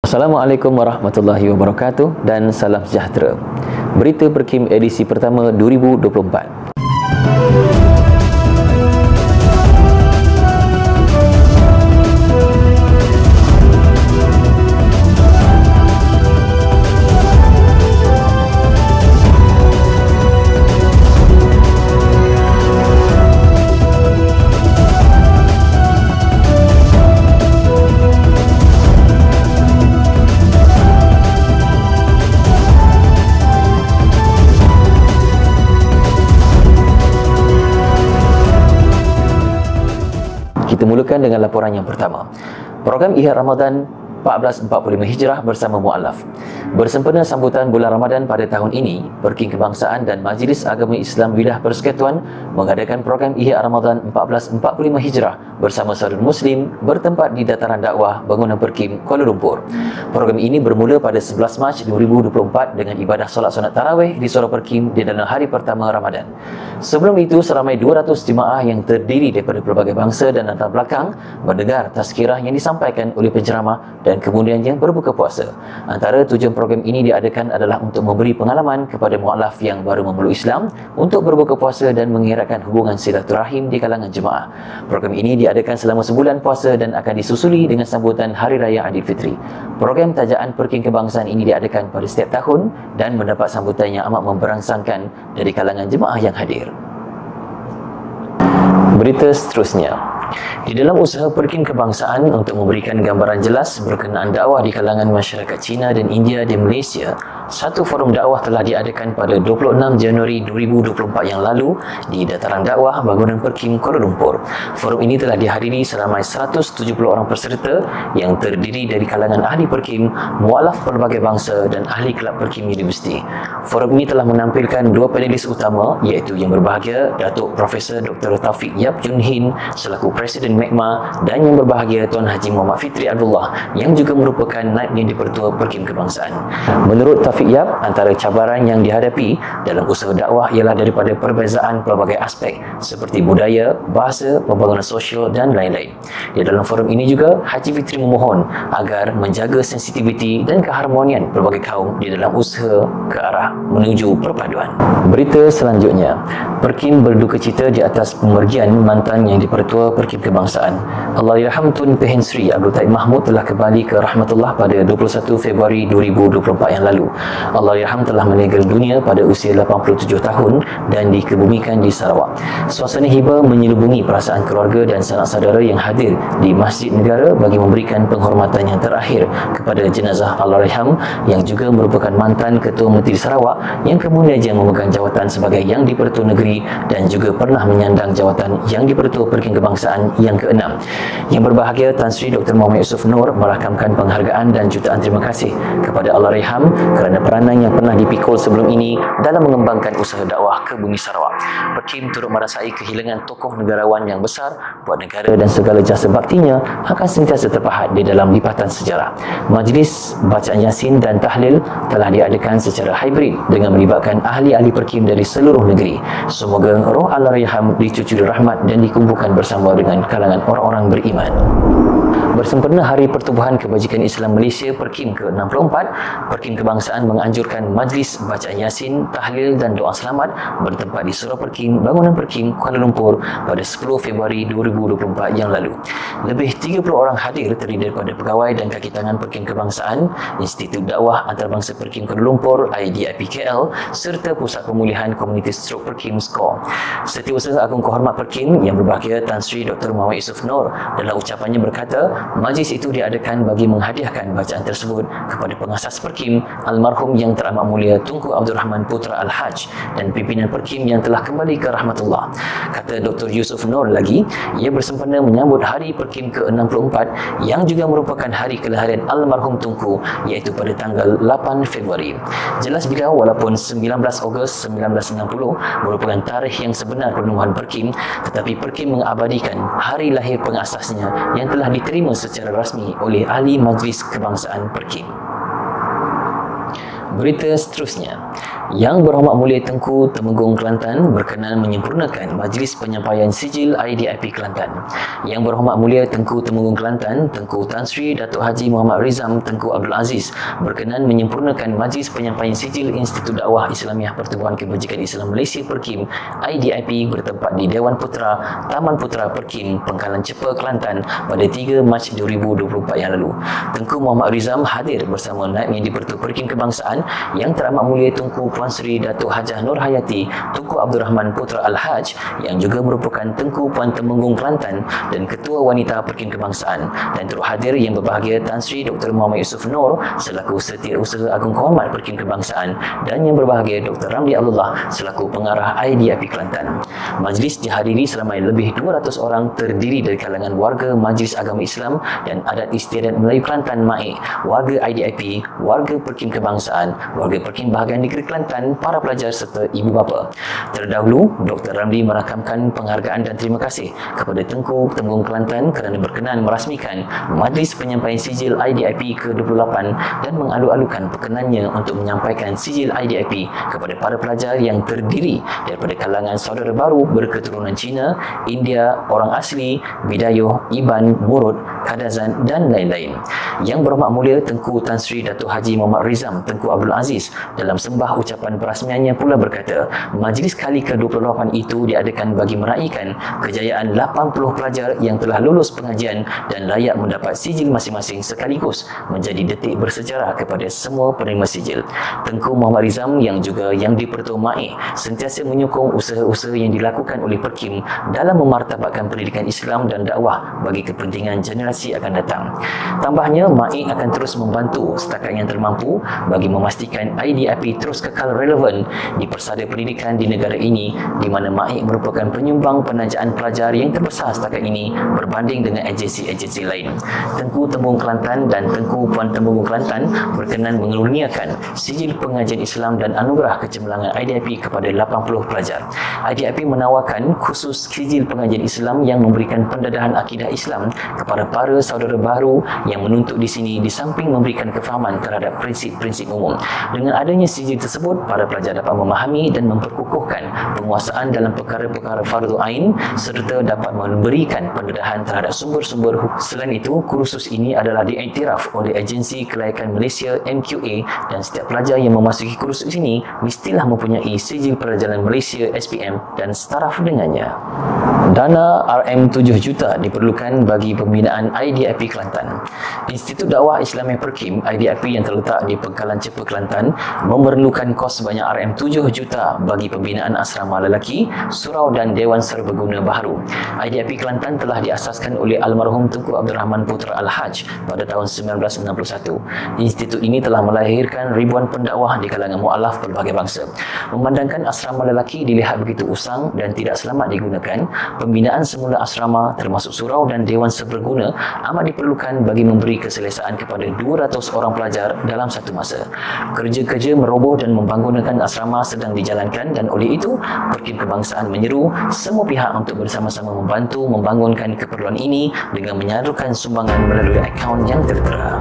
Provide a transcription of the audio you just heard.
Assalamualaikum warahmatullahi wabarakatuh dan salam sejahtera. Berita Perkim edisi pertama 2024. Kita mulakan dengan laporan yang pertama. Program Ihya Ramadan 1445 Hijrah bersama Mu'alaf. Bersempena sambutan bulan Ramadan pada tahun ini, Perkim Kebangsaan dan Majlis Agama Islam Wilayah Persekutuan mengadakan program Ihya Ramadan 1445 Hijrah bersama saudara Muslim bertempat di Dataran Dakwah Bangunan Perkim Kuala Lumpur. Program ini bermula pada 11 Mac 2024 dengan ibadah solat sunat tarawih di Surau Perkim di dalam hari pertama Ramadan. Sebelum itu, seramai 200 jemaah yang terdiri daripada pelbagai bangsa dan latar belakang mendengar tazkirah yang disampaikan oleh penceramah dan kemudiannya berbuka puasa. Antara tujuan program ini diadakan adalah untuk memberi pengalaman kepada mu'alaf yang baru memeluk Islam untuk berbuka puasa dan mengeratkan hubungan silaturahim di kalangan jemaah. Program ini diadakan selama sebulan puasa dan akan disusuli dengan sambutan Hari Raya Aidilfitri. Program tajaan Perkim Kebangsaan ini diadakan pada setiap tahun dan mendapat sambutan yang amat memberangsangkan dari kalangan jemaah yang hadir. Berita seterusnya. Di dalam usaha Perkim Kebangsaan untuk memberikan gambaran jelas berkenaan dakwah di kalangan masyarakat Cina dan India di Malaysia, satu forum dakwah telah diadakan pada 26 Januari 2024 yang lalu di Dataran Dakwah Bangunan Perkim Kuala Lumpur. Forum ini telah dihadiri seramai 170 orang peserta yang terdiri dari kalangan ahli Perkim, mualaf pelbagai bangsa dan ahli kelab Perkim Universiti. Forum ini telah menampilkan dua panelis utama, iaitu yang berbahagia Datuk Profesor Dr. Taufik Yap Jun Hin selaku Presiden MEKMA dan yang berbahagia Tuan Haji Muhammad Fitri Abdullah yang juga merupakan Naib Yang di-Pertua Perkim Kebangsaan. Menurut Taufik Yap, antara cabaran yang dihadapi dalam usaha dakwah ialah daripada perbezaan pelbagai aspek seperti budaya, bahasa, pembangunan sosial dan lain-lain. Di dalam forum ini juga, Haji Fitri memohon agar menjaga sensitiviti dan keharmonian pelbagai kaum di dalam usaha ke arah menuju perpaduan. Berita selanjutnya. Perkim berduka cita di atas pemergian mantan Yang di-Pertua Perkim Kebangsaan. Allahyarham Tun Pehen Sri Abdul Taib Mahmud telah kembali ke rahmatullah pada 21 Februari 2024 yang lalu. Allahyarham telah meninggal dunia pada usia 87 tahun dan dikebumikan di Sarawak. Suasana hibah menyelubungi perasaan keluarga dan sanak saudara yang hadir di Masjid Negara bagi memberikan penghormatan yang terakhir kepada jenazah Allahyarham yang juga merupakan mantan Ketua Menteri Sarawak yang kemudian memegang jawatan sebagai Yang di-Pertua Negeri dan juga pernah menyandang jawatan Yang di-Pertua Perkim Kebangsaan yang ke-6. Yang berbahagia Tan Sri Dr. Muhammad Yusof Nur merakamkan penghargaan dan jutaan terima kasih kepada Allahyarham kerana peranan yang pernah dipikul sebelum ini dalam mengembangkan usaha dakwah ke bumi Sarawak. Perkim turut merasai kehilangan tokoh negarawan yang besar buat negara dan segala jasa baktinya akan sentiasa terpahat di dalam lipatan sejarah. Majlis bacaan Yasin dan tahlil telah diadakan secara hybrid dengan melibatkan ahli-ahli Perkim dari seluruh negeri. Semoga roh Allahyarham dicucuri rahmat dan dikumpulkan bersama dengan kalangan orang-orang beriman. Bersempena Hari Pertubuhan Kebajikan Islam Malaysia Perkim ke-64, Perkim Kebangsaan menganjurkan majlis bacaan Yasin, tahlil dan doa selamat bertempat di Surau Perkim, Bangunan Perkim, Kuala Lumpur pada 10 Februari 2024 yang lalu. Lebih 30 orang hadir terdiri daripada pegawai dan kaki tangan Perkim Kebangsaan, Institut Dakwah Antarabangsa Perkim Kuala Lumpur (IDIP KL) serta Pusat Pemulihan Komuniti Stroke Perkim SCORE. Setiausaha Agung Kehormat Perkim yang berbahagia Tan Sri Dr. Muhammad Yusof Nur dalam ucapannya berkata, majlis itu diadakan bagi menghadiahkan bacaan tersebut kepada pengasas Perkim almarhum Yang Teramat Mulia Tunku Abdul Rahman Putra Al-Haj dan pimpinan Perkim yang telah kembali ke rahmatullah. Kata Dr. Yusof Nur lagi, ia bersempena menyambut Hari Perkim ke-64 yang juga merupakan hari kelahiran almarhum Tunku iaitu pada tanggal 8 Februari. Jelas beliau walaupun 19 Ogos 1960 merupakan tarikh yang sebenar penubuhan Perkim, tetapi Perkim mengabadikan hari lahir pengasasnya yang telah diterima secara rasmi oleh Ahli Majlis Kebangsaan Perkim. Berita seterusnya. Yang Berhormat Mulia Tengku Temenggung Kelantan berkenan menyempurnakan Majlis Penyampaian Sijil IDIP Kelantan. Yang Berhormat Mulia Tengku Temenggung Kelantan Tengku Tan Sri Datuk Haji Muhammad Rizam Tengku Abdul Aziz berkenan menyempurnakan Majlis Penyampaian Sijil Institut Dakwah Islamiah Pertubuhan Kebajikan Islam Malaysia Perkim IDIP bertempat di Dewan Putra Taman Putra Perkim Pengkalan Cepa Kelantan pada 3 Mac 2024 yang lalu. Tengku Muhammad Rizam hadir bersama Naib Yang di-Pertua Perkim Kebangsaan Yang Teramat Mulia Tengku Puan Sri Datuk Hajah Nur Hayati Tunku Abdul Rahman Putra Al-Haj yang juga merupakan Tengku Puan Temenggung Kelantan dan Ketua Wanita Perkim Kebangsaan, dan turut hadir yang berbahagia Tan Sri Dr. Muhammad Yusof Nur selaku Setiausaha Agung Kehormat Perkim Kebangsaan dan yang berbahagia Dr. Ramli Abdullah selaku Pengarah IDIP Kelantan. Majlis dihadiri seramai lebih 200 orang terdiri dari kalangan warga Majlis Agama Islam dan Adat Istiadat Melayu Kelantan MAIK, warga IDIP, warga Perkim Kebangsaan, warga Perkim Bahagian Negeri Kelantan, para pelajar serta ibu bapa. Terdahulu, Dr. Ramli merakamkan penghargaan dan terima kasih kepada Tengku Temenggung Kelantan kerana berkenan merasmikan Majlis Penyampaian Sijil IDIP ke-28 dan mengalu-alukan perkenannya untuk menyampaikan sijil IDIP kepada para pelajar yang terdiri daripada kalangan saudara baru berketurunan Cina, India, orang asli, Bidayuh, Iban, Murud, Kadazan dan lain-lain. Yang Berhormat Mulia Tengku Tan Sri Datuk Haji Muhammad Rizam Tengku Abdul Aziz dalam sembah ucapan perasmiannya pula berkata, majlis kali ke-28 itu diadakan bagi meraihkan kejayaan 80 pelajar yang telah lulus pengajian dan layak mendapat sijil masing-masing sekaligus menjadi detik bersejarah kepada semua penerima sijil. Tengku Muhammad Rizam yang juga Yang di-Pertua MAIK sentiasa menyokong usaha-usaha yang dilakukan oleh Perkim dalam memartabatkan pendidikan Islam dan dakwah bagi kepentingan generasi akan datang. Tambahnya, MAIK akan terus membantu setakat yang termampu bagi memastikan IDIP terus kekal relevan di persada pendidikan di negara ini, di mana MAIK merupakan penyumbang penajaan pelajar yang terbesar setakat ini berbanding dengan agensi-agensi lain. Tengku Temenggung Kelantan dan Tengku Puan Temenggung Kelantan berkenan mengeruniakan sijil pengajian Islam dan anugerah kecemerlangan IDIP kepada 80 pelajar. IDIP menawarkan khusus sijil pengajian Islam yang memberikan pendadahan akidah Islam kepada para saudara baru yang menuntut di sini, di samping memberikan kefahaman terhadap prinsip-prinsip umum. Dengan adanya sijil tersebut, para pelajar dapat memahami dan memperkukuhkan penguasaan dalam perkara-perkara fardu ain serta dapat memberikan pendadahan terhadap sumber-sumber hukum. Selain itu, kursus ini adalah diiktiraf oleh Agensi Kelayakan Malaysia MQA dan setiap pelajar yang memasuki kursus ini mestilah mempunyai sijil perjalanan Malaysia SPM dan setaraf dengannya. Dana RM7 juta diperlukan bagi pembinaan IDIP Kelantan. Institut Dakwah Islamiah Perkim IDIP yang terletak di Pengkalan Cepa Kelantan memerlukan kos sebanyak RM7 juta bagi pembinaan asrama lelaki, surau dan Dewan Serbaguna baharu. IDIP Kelantan telah diasaskan oleh almarhum Tunku Abdul Rahman Putra Al-Haj pada tahun 1961. Institut ini telah melahirkan ribuan pendakwah di kalangan mu'alaf pelbagai bangsa. Memandangkan asrama lelaki dilihat begitu usang dan tidak selamat digunakan, pembinaan semula asrama termasuk surau dan Dewan Serbaguna amat diperlukan bagi memberi keselesaan kepada 200 orang pelajar dalam satu masa. Kerja-kerja meroboh dan membangunkan asrama sedang dijalankan dan oleh itu Perkim Kebangsaan menyeru semua pihak untuk bersama-sama membantu membangunkan keperluan ini dengan menyalurkan sumbangan melalui akaun yang tertera.